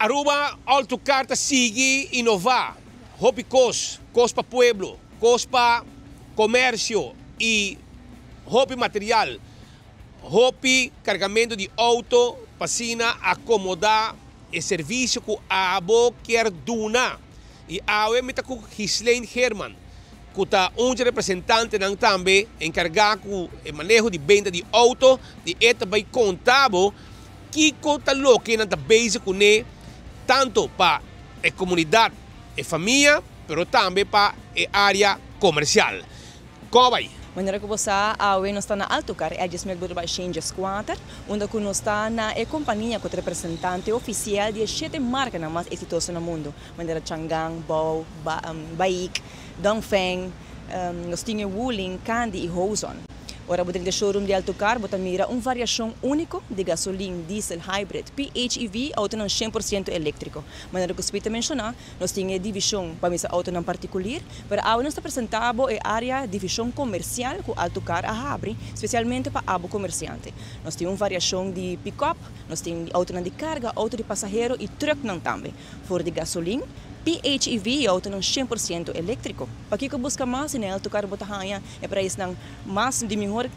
Aruba Autocar sigue inovar. Hopi cos para pueblo, cos para comércio e hopi material. Hopi cargamento de auto, pasina acomodar e serviço que a abo quer duna. E awe mita com Gislaine Herman, que está representante ng tambe encargado com o manejo de venda de auto, de eta by contábil, que conta lo que nanta base com ne tanto para a comunidade e família, pero também para a área comercial. Como vai? Wanneer we sa awe nos está na Autocar, é just mesmo para change squatter, onde que nos está na companhia com representante oficial de 7 marcas mais exitosas no mundo. Wanneer Chang'an, Bow, Baik, Dongfeng, nós tínhamos Wuling, Candy e Hozon. Ora, botando de showroom de Autocar, botamos mira variação única de gasolina, diesel, hybrid, PHEV, auto não 100% elétrico. Mas eu gostaria de mencionar, nós tínhamos divisão para essa auto não particular, para a nós apresentamos a área divisão comercial que Autocar abre, especialmente para abo comerciante. Nós temos variação de pick-up, nós temos auto de carga, auto de passageiro e truck não também. For de gasolina, PHEV auto não 100% elétrico. Para que busca mais em Autocar botahanha é para isso não mais de melhor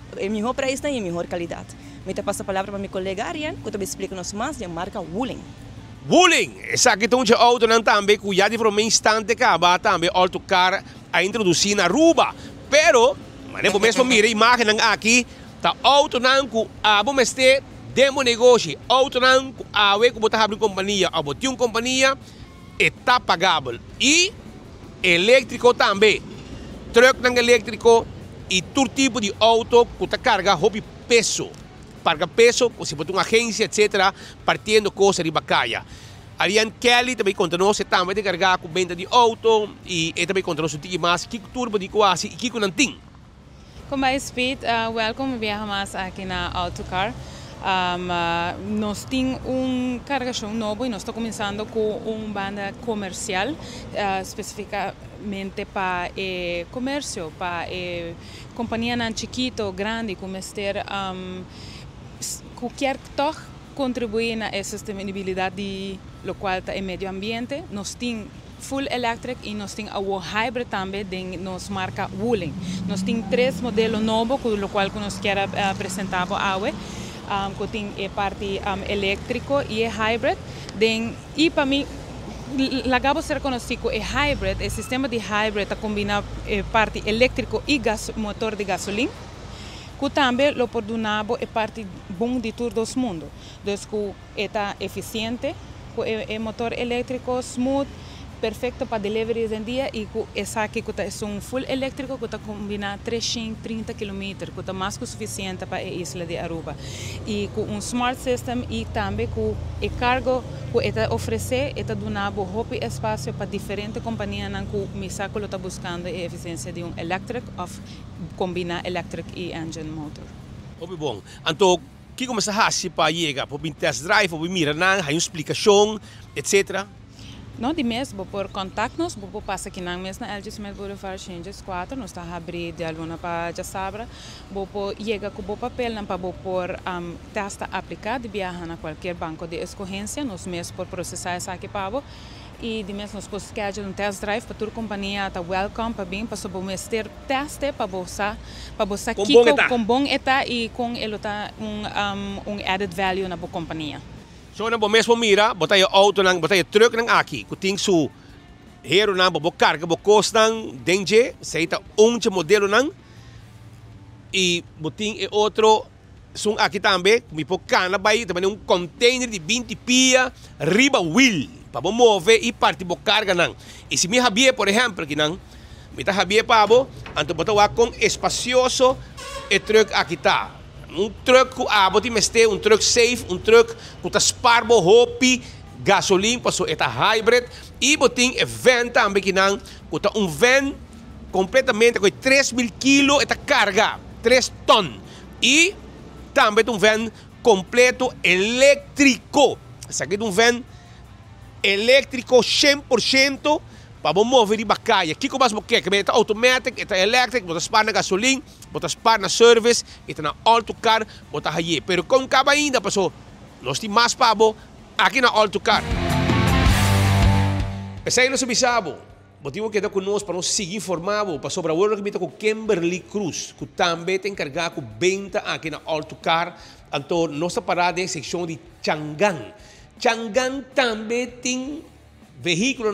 preço e melhor qualidade. Me passa a palavra para meu colega Ariane, que também explica-nos mais da marca Wuling. Wuling, essa aqui tem auto não também que já de forma instante acaba também Autocar a introduzir na Aruba. Pero, mas mesmo mira a imagem aqui, tá auto não que a bom este demo negócio, auto não que a we que botar abrir companhia, a botar uma companhia está pagável. E elétrico também. Truck ng elétrico e todo tipo de auto que está carga hobby peso. Paga peso, se botar uma agência, etc. Partindo coisa de bacaya. Ariane Kelly também conta-nos também de carregar com venda de auto e também conta-nos um pouquinho mais que turbo de quase e que não tem. Como é Speed, welcome viajamos aqui na Autocar. Nós temos cargação novo e nós estamos começando com uma banda comercial, especificamente para o comércio, para companhia não chiquito, grande, como este, que quer contribuir na sustentabilidade local e meio ambiente. Nós temos full electric e nós temos o hybrid também, de nos marca Wuling. Nós temos 3 modelos novos, com o qual nós queremos apresentar para hoje. Que tem a parte elétrico e a hybrid. E para mim, lagabo ser conhecido é hybrid, o sistema de hybrid combina a parte elétrico e motor de gasolina, que também lo perdonamos a parte bom de todos os mundos. Então, é eficiente, o motor elétrico smooth, perfeito para deliveries em dia e essa aqui é um full elétrico que combina 330 km, que é mais que suficiente para a isla de Aruba. E com um smart system e também com o cargo que está oferece, está dando hopi espaço para diferentes companhias que me saco está buscando a eficiência de electric of combina electric e engine motor. Muito bom. Então, que começa a fazer para chegar, para test drive, para mirar, uma explicação, etc. Não, de mesmo, por contato-nos, vou passar aqui na mesma LG Smith Boulevard Changes 4, nós estamos a abrir de alguma para já sabra, vou chegar com o papel para por testa aplicado, viajar a qualquer banco de escorrência, nós mesmos por processar essa aqui para e de mesmo nós podemos schedule um test drive para toda a companhia, está welcome para bem, para sobre ter teste para você aqui com bom eta e com ele tá added value na boa companhia. So na mesmo mira, botay auto nang botay truck nang aki, kuting su hero nang bo carga bo cost nang dengue, seita modelo nang e boting e outro sung aqui também, mi po cana bay também um container de 20 pia riba wheel para mover e parte bo carga nang. E se mi habie, por exemplo, que nang mi ta habie pa bo, anto botawa com espacioso e truck aqui tá. Truck que abot meste, truck safe, truck que está sparbo hopi gasolina, passo eta hybrid e boting e van também que não, que está van completamente com 3.000 kg eta carga, 3 ton e também van completo elétrico, essa aqui van elétrico 100%. para mover de bacaya. Kiko mas mo kek, ita automatic, ita electric, bota spar na gasolina, bota spar na service, ita na Autocar, bota haye. Pero kung kaba ainda paso, nós temos mais pabo aqui na Autocar. Pesay lo subisabo. Motivo que conosco para nós seguir informado para sobre a hora que com Kimberly Cruz, que também tem encarregado com venda aqui na Autocar, então nossa parada em seção de Changan. Changan também tem veículo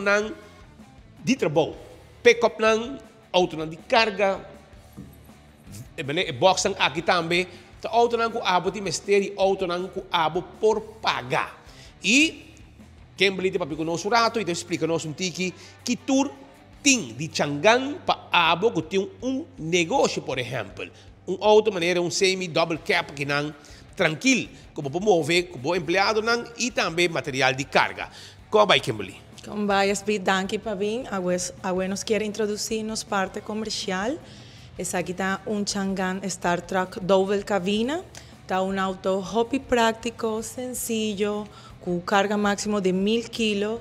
de trabalho, pick-up auto de carga, box aqui também, o auto com abo de mistério, auto com abo por pagar. E Kimberly papi conosco rato e te explica nos tiki que tour tem de Changan para abo que tem negócio, por exemplo. Auto maneira semi-double cap que não tranquilo, como para mover, como empregado e também material de carga. Como vai, Kimberly? Como vai, Speed Danke para mim. Agora nos quer introduzir-nos parte comercial. Esse aqui está Changan Star Truck double cabina. Está auto hobby prático, sencillo, com carga máxima de 1000 kilos.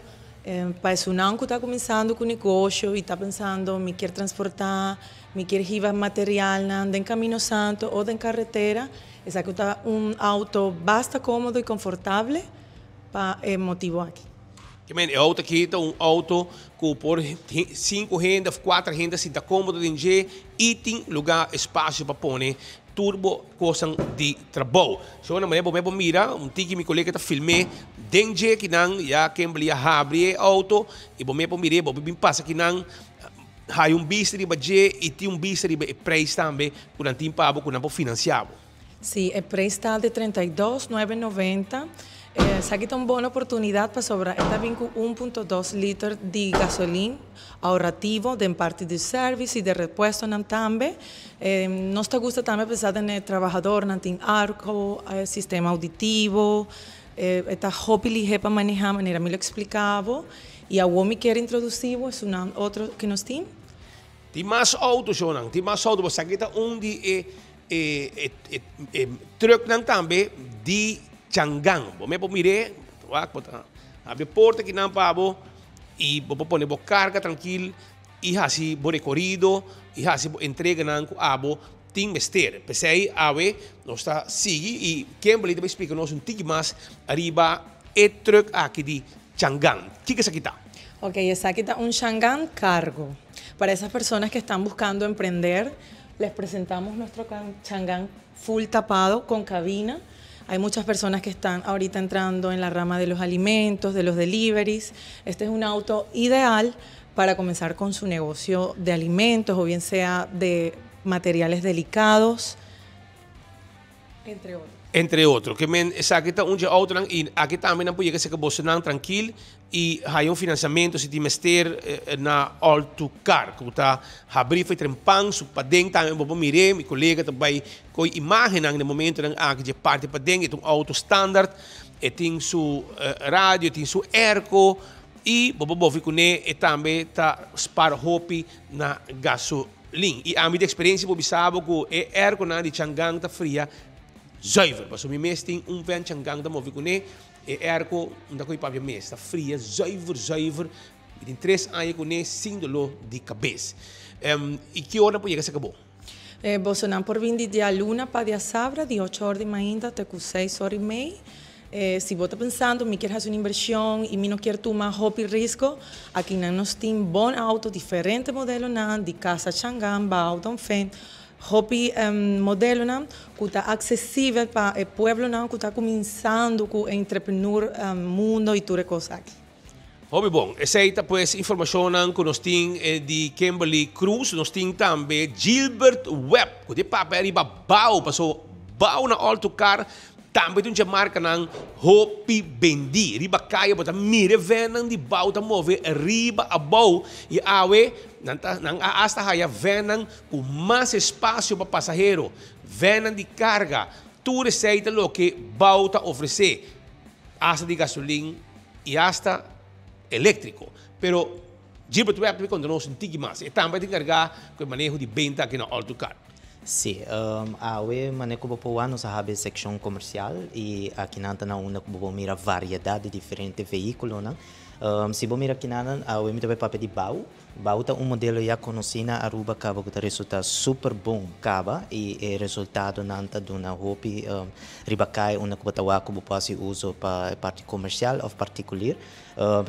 Para esse ano que está começando com o negócio e está pensando, me quer transportar, me quer levar material em Caminho Santo ou em carretera. Esse aqui está auto bastante cômodo e confortável para motivo aqui. O auto aqui é auto que por 5 rendas, 4 rendas, está cômodo de e tem lugar, espaço para pôr turbo coisa de trabalho. So na manhã eu mira, tiki mi colega tá filme dengue que não já Kimberly abre auto e bom mira, bom bem passa que não há bistri baje e tem bistri be preço também por antim pago com não financiado. Sim, o preço está de 32.990. Essa aqui é uma boa oportunidade para sobrar. Está bem com 1.2 litros de gasolina ahorrativo de parte de serviço e de repuesto também. Nos gusta também pensar no trabalhador, não tem arco, sistema auditivo, está rápido para manejar, maneira me lo explicava. E a homem quer introduzir é outro que nós temos. Tem mais autos, Jonan, tem mais autos. Você aqui está onde truck também de Changan. Bom, eu mirei, abre porta que não pabo e vou pôr carga tranquilo e assim bo recorrido e assim entrega não com abo tem mestre. Pensei ave nós está sigue e Kimberly te explica nós tique mais arriba e truck aqui de Changan. Que é isso aqui tá? Ok, essa aqui está Changan Cargo. Para esas personas que están buscando emprender, les presentamos nuestro Changan full tapado con cabina. Hay muchas personas que están ahorita entrando en la rama de los alimentos, de los deliveries. Este es un auto ideal para comenzar con su negocio de alimentos o bien sea de materiales delicados, entre otros. Entre outros, que aqui está onde auto e aqui também não pode ser que você não tranquilo e há financiamento se te mester na Autocar, que está abrir foi trempang su padeng também vou mirar, meu colega também com imagem no momento aqui de parte padeng é auto standard, tem su rádio, tem su airco e vou ficar e também está spar hopi na gasolina. E a minha experiência vou saber que é airco na de Changan está fria zuiver, mas o meu mês tem van Changan da movi com e erco da coi para mês está fria zuiver e tem 3 anos com sem dolor de cabeça. E que hora pode ser acabou? Bolsonaro por 20 de luna para dia sábado de 8 horas de manhã até 6 horas e meia. Se você está pensando, me quer fazer uma inversão e me não quer tomar hobby risco, aqui nós temos bom auto, diferente modelo de casa Changan, Baudon, Fen. Hobby modelo que está acessível para o povo que está começando com o entrepreneur mundo e tudo coisa aqui. Hobby bom, essa aí pues informação que nós temos de Kimberly Cruz, nós temos também Gilbert Webb, que de papel riba bau, passou bau na Autocar, também tem uma marca ng Hopi Bendi, riba kaya bota mire venan di bau ta move riba a bau e awe nang aasta haya venan com mais espaço para passageiro, venan de carga, tu receita lo que bau ta oferecer, hasta de gasolina e hasta elétrico, pero Gilbert Webb quando nós sentimos mais, e também tem carregar com o manejo de venda aqui na Autocar. Sim, awe manejo po ano sa habi section comercial e aqui nanta na una po mira variedade de diferentes veículos, né? Se você mira aqui nada, eu me dou papel de bau. Bau tá modelo já conhecido na Aruba, caba que resulta super bom, caba e resultado nanta de uma hopi ribacai, uma que batawa que pode uso para parte comercial ou particular.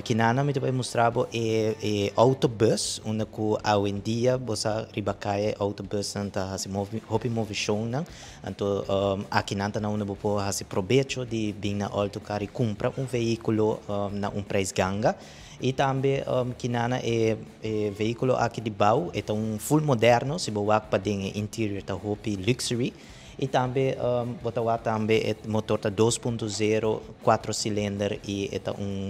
Que nada me deu mostrar é autobus, uma que hoje em dia você ribacai autobus nanta hasi hopi movição não, então aqui nanta não bopo hasi provecho de vir na autocar e comprar veículo na preço ganga. E também que nana veículo aqui de bau é full moderno, se você para dentro interior tá hopi luxury. E também botawa também é motor tá 2.0 4 cilindros e é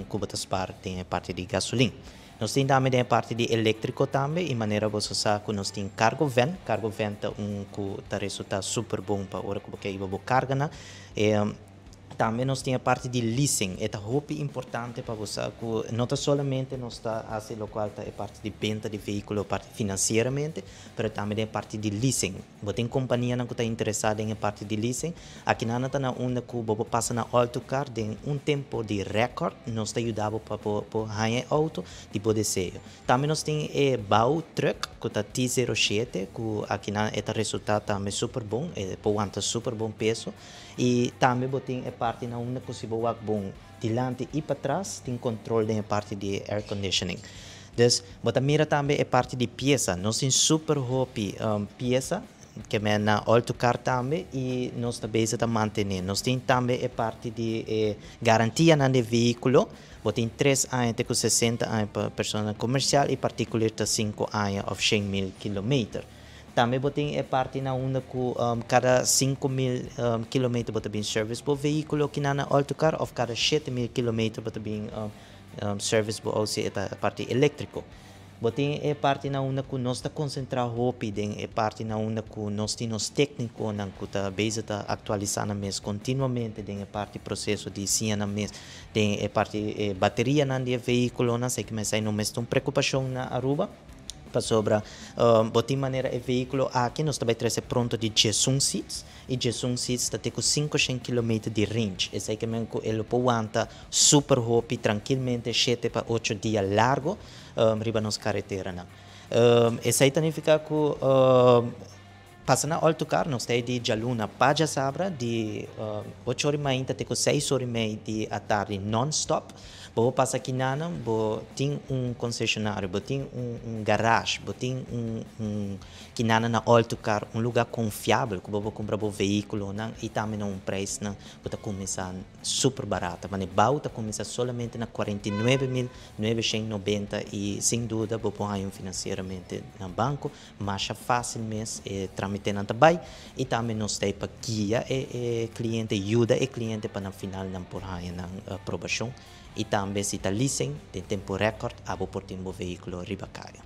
cubata spar tem parte de gasolina. Nós temos também a parte de elétrico também, e maneira você sabe que nós temos cargo van tá que resulta super bom para hora que você vai carga na. Também nós temos a parte de leasing, é muito importante para você, que não somente nós está assim local tá a parte de venda de veículo, parte financeiramente, mas também a parte de leasing. Você tem companhia que está interessada em a parte de leasing, aqui na está na onde que você passa na autocar, tem tempo de recorde, nós está ajudando para ganhar auto de bom desejo. Também nós temos a Bau Truck, que está T07, que aqui na é resultado também super bom, é aguenta super bom peso. E também tem a parte na onde você vai bom dilante e para trás, tem controle da parte de air conditioning. Dus, você mira também a parte de peça. Nós temos super hopi peça, que é na autocar também, e nós também estamos mantendo. Nós temos também a parte de garantia no veículo. Você tem 3 anos com 60 anos para pessoa comercial e particular 5 anos of 100.000 km. Também tem a parte na onde cada 5.000 km você tem service para o veículo que na autocar ou cada 7.000 km você tem service para a parte elétrico. Você tem a parte na onde nós está concentrado hopi, tem a parte na onde nós temos técnico que está base está atualizando mês continuamente, tem a parte processo de ciência mês, tem a parte bateria na veículo, não sei que mas aí não mês tem preocupação na Aruba. Para sobre botar maneira o veículo aqui nós também traz pronto de Jason Seats e Jason Seats está com 500 km de range. Isso aí que ele pode aguentar super hopi tranquilamente 7 para 8 dias largo riba nos carretera na. Isso aí significa que passa na autocar nós temos de Jaluna para Sabra de 8 horas e meia até 6 horas e meia de à tarde non-stop. Você passa aqui nana, você tem concessionário, você tem garagem, você tem que nana na autocar, lugar confiável que você compra o veículo, e também preço, você começa super barato, mas o baú está começa somente na 49.990 e sem dúvida você pode financeiramente no banco, mas é fácil mesmo tramitar na trabalho e também nós temos para guia cliente, ajuda o cliente para no final não por na aprovação. E também se está leasing, tem tempo recorde, abo por tempo veículo ribacaia.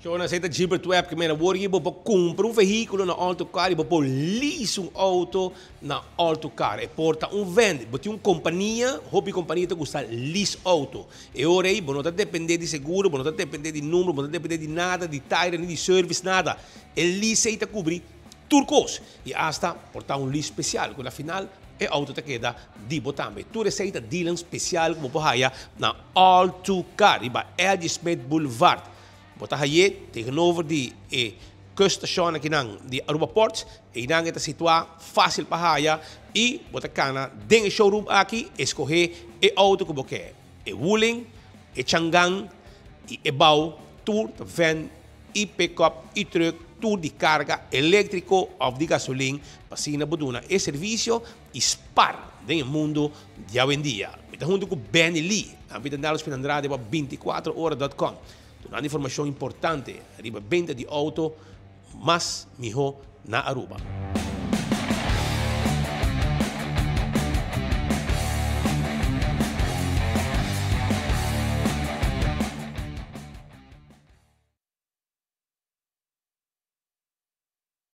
So, na sa Gilbert Web, que may nawari mo pa compra veículo na autocar, iba po lease auto na autocar. E porta vende, boti companhia, hobby companhia te gusta lease auto. E ora aí, não depende de seguro, não depende de número, não depende de nada, de tire, nem de service, nada. E lease aí te cobri turcos. E hasta porta lease especial, quando afinal e auto te queda di botambe. Tu receita dealing special como pohaya na All2Car, iba Elgie Smith Boulevard. Botahaye tegenover di kuststation aqui nang di Aruba Ports e nang ita situa fácil pahaya e botakana ding showroom aqui escorrer e auto como que e Wuling, e Changang, e Bau, tour, van, e pick-up, e truck, tour de carga elétrico ou de gasolina, pasina boduna e serviço spar no mundo de hoje em dia. Então, junto com Benny Lee, a vida delas Andrade para 24horas.com. Uma informação importante, arriba venda de auto, mas melhor na Aruba.